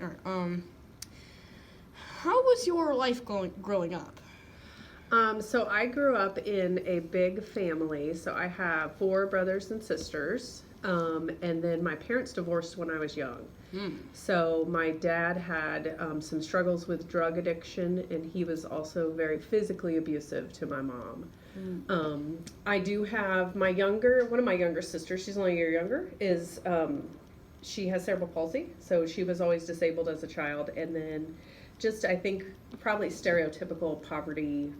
All right. How was your life growing up? So I grew up in a big family. So I have four brothers and sisters. And then my parents divorced when I was young. Hmm. So my dad had some struggles with drug addiction, and he was also very physically abusive to my mom. Hmm. I do have one of my younger sisters, she's only a year younger, is she has cerebral palsy. So she was always disabled as a child. And then just, I think, probably stereotypical poverty,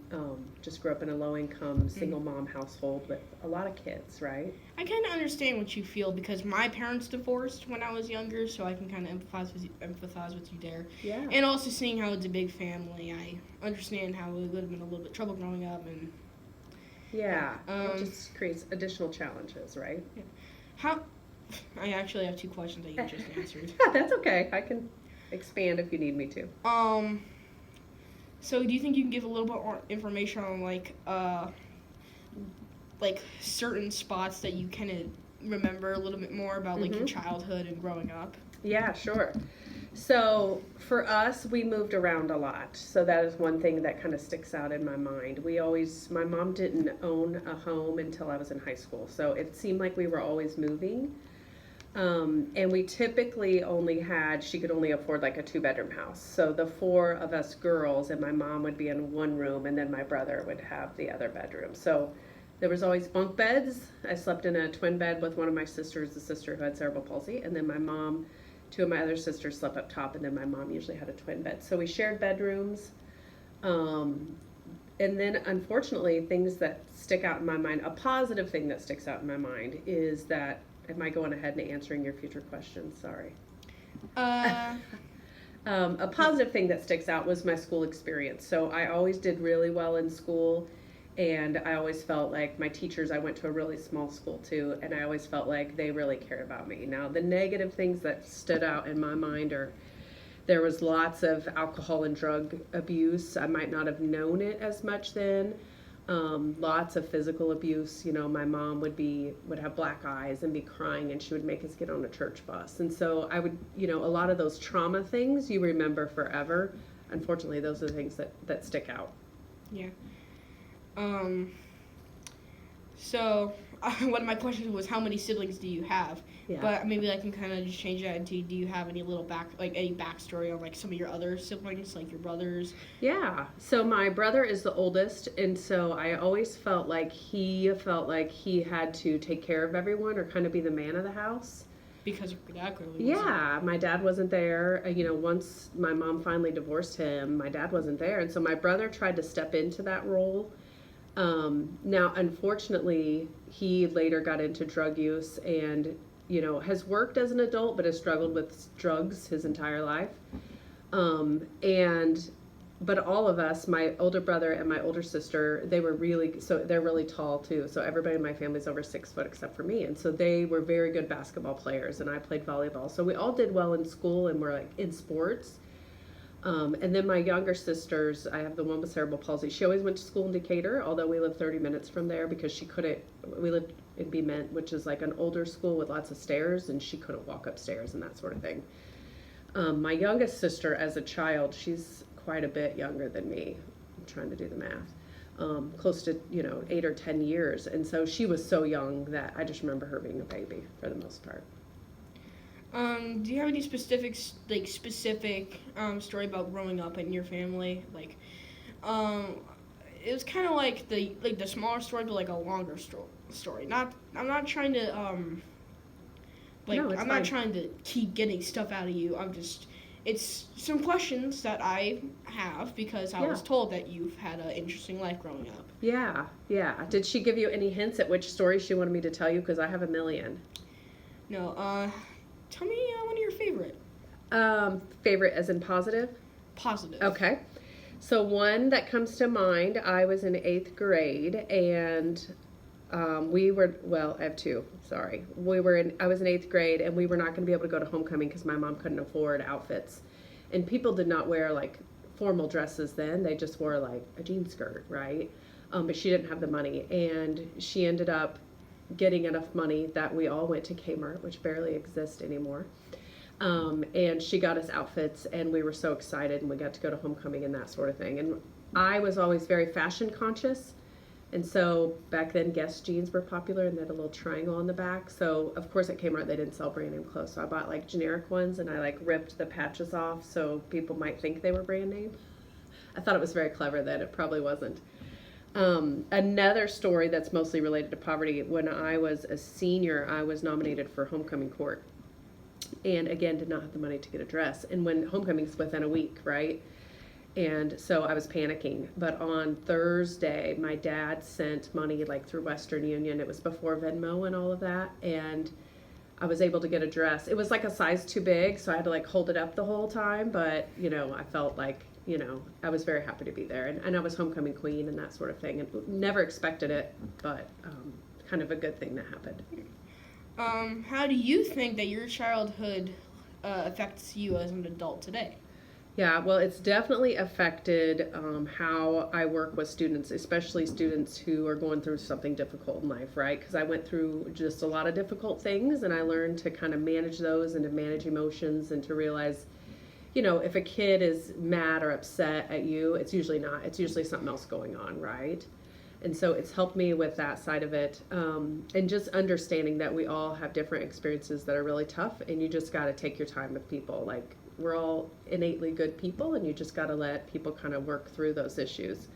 just grew up in a low income, single mom household with a lot of kids, right? I kind of understand what you feel because my parents divorced when I was younger, so I can kind of empathize with you there. Yeah. And also seeing how it's a big family, I understand how it would have been a little bit trouble growing up. And Yeah. It um, just creates additional challenges, right? how I actually have two questions that you just answered. That's okay. I can expand if you need me to. Um, so do you think you can give a little bit more information on like certain spots that you kind of remember a little bit more about like your Hmm. childhood and growing up? Yeah, sure. So for us, we moved around a lot. So that is one thing that kind of sticks out in my mind. My mom didn't own a home until I was in high school. So it seemed like we were always moving. And we typically she could only afford like a two-bedroom house. So the four of us girls and my mom would be in one room, and then my brother would have the other bedroom. So there was always bunk beds. I slept in a twin bed with one of my sisters, the sister who had cerebral palsy, and then my mom, two of my other sisters slept up top, and then my mom usually had a twin bed. So we shared bedrooms. Um, and then unfortunately, things that stick out in my mind, a positive thing that sticks out in my mind is that, am I going ahead and answering your future questions? Sorry. Uh, A positive thing that sticks out was my school experience. So I always did really well in school, and I always felt like my teachers, I went to a really small school too, and I always felt like they really cared about me. Now, the negative things that stood out in my mind are there was lots of alcohol and drug abuse. I might not have known it as much then. Lots of physical abuse. You know, my mom would have black eyes and be crying, and she would make us get on a church bus. And so I would, a lot of those trauma things you remember forever. Unfortunately, those are the things that stick out. yeah. Um, so one of my questions was how many siblings do you have? Yeah. But maybe I can kind of just change that into do you have any little any backstory on like some of your other siblings, like your brothers? Yeah. So my brother is the oldest, and so I always felt like he had to take care of everyone or kind of be the man of the house. Because your dad clearly wasn't. Yeah, my dad wasn't there. Once my mom finally divorced him, my dad wasn't there, and so my brother tried to step into that role. Now, unfortunately, he later got into drug use and has worked as an adult, but has struggled with drugs his entire life. And but all of us, my older brother and my older sister, they're really tall too. So everybody in my family is over 6 foot except for me, and so they were very good basketball players, and I played volleyball. So we all did well in school and were like in sports. And then my younger sisters, I have the one with cerebral palsy. She always went to school in Decatur, although we lived 30 minutes from there because she couldn't. We lived in Bement, which is like an older school with lots of stairs, and she couldn't walk upstairs and that sort of thing. My youngest sister, as a child, she's quite a bit younger than me. I'm trying to do the math. Close to 8 or 10 years, and so she was so young that I just remember her being a baby for the most part. Do you have any specific story about growing up in your family? Um, it was kind of like the smaller story, but like a longer story. I'm not trying to No, it's I'm not fine. trying to keep getting stuff out of you. It's some questions that I have because I Yeah. was told that you've had an interesting life growing up. Yeah, yeah. Did she give you any hints at which story she wanted me to tell you? Because I have a million. No, tell me one of your Favorite as in positive? positive. Okay. So one that comes to mind, I was in 8th grade, and I have two, sorry. I was in 8th grade, and we were not going to be able to go to homecoming because my mom couldn't afford outfits. And people did not wear like formal dresses then. They just wore like a jean skirt, right? But she didn't have the money, and she ended up getting enough money that we all went to Kmart, which barely exists anymore. And she got us outfits, and we were so excited, and we got to go to homecoming and that sort of thing. And I was always very fashion conscious. And so back then, Guess jeans were popular, and they had a little triangle on the back. So of course at Kmart they didn't sell brand name clothes. So I bought like generic ones, and I like ripped the patches off so people might think they were brand name. I thought it was very clever then. It probably wasn't. Another story that's mostly related to poverty. When I was a senior, I was nominated for homecoming court, and again did not have the money to get a dress. And when homecoming's within a week, right? And so I was panicking. But on Thursday, my dad sent money like through Western Union. It was before Venmo and all of that. And I was able to get a dress. It was like a size too big, so I had to like hold it up the whole time. But, I felt like, I was very happy to be there. And I was homecoming queen and that sort of thing. And never expected it, but kind of a good thing that happened. How do you think that your childhood affects you as an adult today? Yeah, well, it's definitely affected how I work with students, especially students who are going through something difficult in life, right? Because I went through just a lot of difficult things, and I learned to kind of manage those and to manage emotions and to realize, if a kid is mad or upset at you, it's usually not. It's usually something else going on, right? And so it's helped me with that side of it, and just understanding that we all have different experiences that are really tough, and you just got to take your time with people. Like, we're all innately good people, and you just got to let people kind of work through those issues.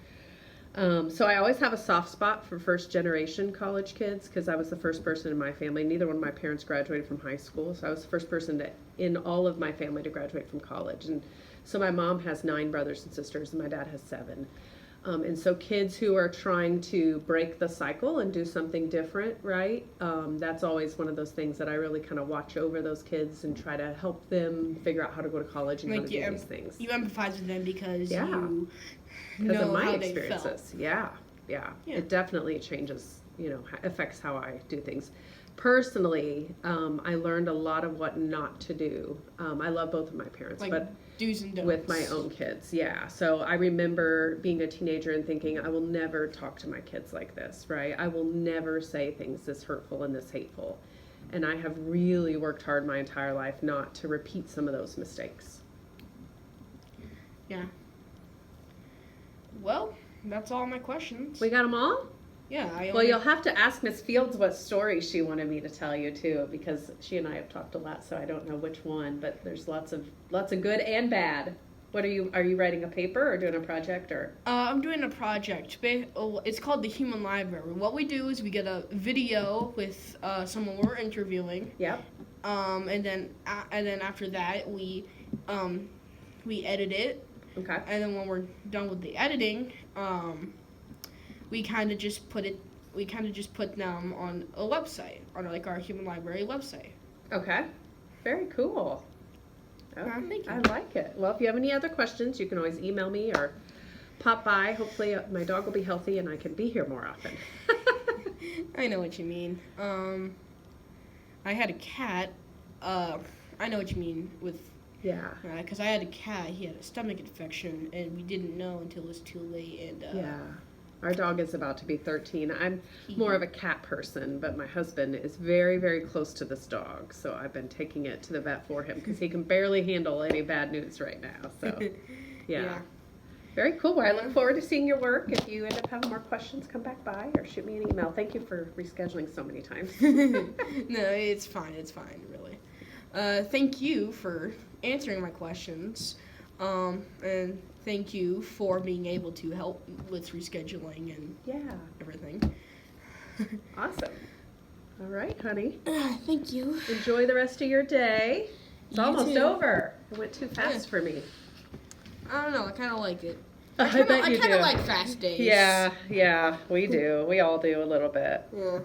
So I always have a soft spot for first generation college kids, because I was the first person in my family. Neither one of my parents graduated from high school, so I was the first person in all of my family to graduate from college. And so my mom has 9 brothers and sisters, and my dad has 7. And so kids who are trying to break the cycle and do something different, right? That's always one of those things that I really kind of watch over those kids and try to help them figure out how to go to college and how to do these things. You empathize with them because you because know of my how experiences. they felt. Yeah. It definitely changes, affects how I do things. Personally, I learned a lot of what not to do. I love both of my parents, but do's and don'ts. With my own kids, yeah. So I remember being a teenager and thinking, I will never talk to my kids like this, right? I will never say things this hurtful and this hateful. And I have really worked hard my entire life not to repeat some of those mistakes. Yeah. Well, that's all my questions. We got them all? Yeah. Well, you'll have to ask Miss Fields what story she wanted me to tell you too, because she and I have talked a lot, so I don't know which one, but there's lots of good and bad. What are you writing a paper or doing a project or? I'm doing a project. It's called the Human Library. What we do is we get a video with someone we're interviewing. Yep. And then after that we edit it. Okay. And then when we're done with the editing, we kind of just put them on a website, on like our Human Library website. Okay. Very cool. Okay. Thank you. I like it. Well, if you have any other questions, you can always email me or pop by. Hopefully my dog will be healthy and I can be here more often. I know what you mean. I had a cat. I know what you mean with... Yeah. Because I had a cat. He had a stomach infection, and we didn't know until it was too late. And yeah. Our dog is about to be 13. I'm more of a cat person, but my husband is very, very close to this dog. So I've been taking it to the vet for him because he can barely handle any bad news right now. So, yeah. Very cool. Well, I look forward to seeing your work. If you end up having more questions, come back by or shoot me an email. Thank you for rescheduling so many times. No, it's fine. It's fine, really. Thank you for answering my questions. And thank you for being able to help with rescheduling and everything. Awesome. All right, honey. Thank you. Enjoy the rest of your day. It's almost over. It went too fast for me. I don't know. I kind of like it. I bet you do. I kind of like fast days. Yeah, we do. We all do a little bit. Yeah.